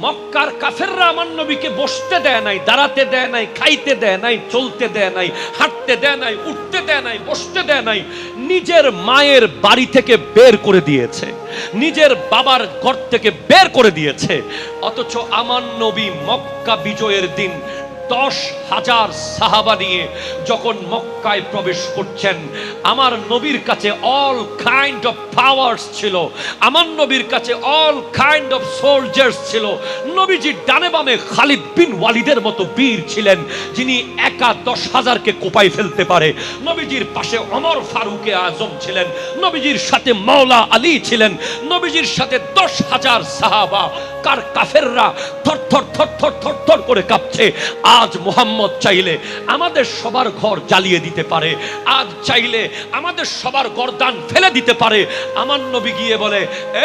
মক্কার কাফেররা আমার নবীকে বসতে দেয় নাই, দাঁড়াতে দেয় নাই, খাইতে দেয় নাই, চলতে দেয় নাই, হাঁটতে দেয় নাই, উঠতে দেয় নাই, বসতে দেয় নাই। নিজের মায়ের বাড়ি থেকে বের করে দিয়েছে, নিজের বাবার ঘর থেকে বের করে দিয়েছে। অথচ আমার নবী মক্কা বিজয়ের দিন 10,000 সাহাবা নিয়ে যখন মক্কায় প্রবেশ করছেন, আমার নবীর কাছে অল কাইন্ড অফ পাওয়ার্স ছিল, আমার নবীর কাছে অল কাইন্ড অফ সোলজার্স ছিল। নবীজির ডানে বামে খালিদ বিন ওয়ালিদের মতো বীর ছিলেন, যিনি একা 10,000কে কোপাই ফেলতে পারে। নবীজির পাশে ওমর ফারুকে আজম ছিলেন, নবীজির সাথে মাওলা আলী ছিলেন, নবীজির সাথে 10,000 সাহাবা। কার কাফেররা থর থর থর থর থর থর করে কাঁপছে। আজ মুহাম্মদ চাইলে আমাদের সবার ঘর জ্বালিয়ে দিতে পারে, আজ চাইলে আমাদের সবার গর্দান ফেলে দিতে পারে। আমার নবী গিয়ে বলে,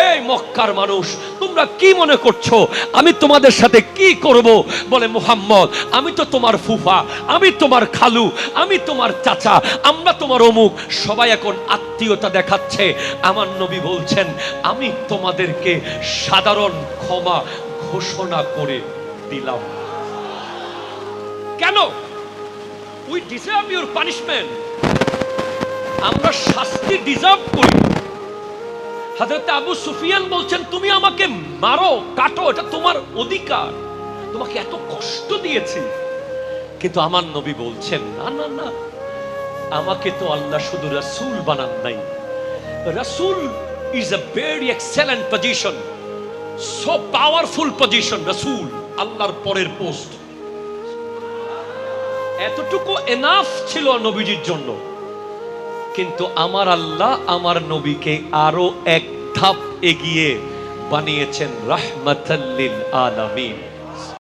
এই মক্কার মানুষ, তোমরা কি মনে করছো আমি তোমাদের সাথে কি করব? বলে, মুহাম্মদ, আমি তো তোমার ফুফা, আমি তোমার খালু, আমি তোমার চাচা, আমরা তোমার অমুক। সবাই এখন আত্মীয়তা দেখাচ্ছে। আমার নবী বলছেন, আমি তোমাদেরকে সাধারণ ক্ষমা ঘোষণা করে দিলাম। কেন? We deserve your punishment. আমরা শাস্তি ডিজার্ভ করি। হযরত আবু সুফিয়ান বলছেন, তুমি আমাকে মারো, কাটো, এটা তোমার অধিকার, তোমাকে এত কষ্ট দিয়েছি। কিন্তু আমার নবী বলছেন, না না না, আমাকে তো আল্লাহ শুধু রাসূল বানান নাই। রাসূল is a very excellent position, so powerful position। রাসূল আল্লাহর পরের পোস্ট, এতটুকু এনাফ ছিল নবীজির জন্য। কিন্তু আমার আল্লাহ আমার নবীকে আরো এক ধাপ এগিয়ে বানিয়েছেন রাহমাতাল লিল আলামিন।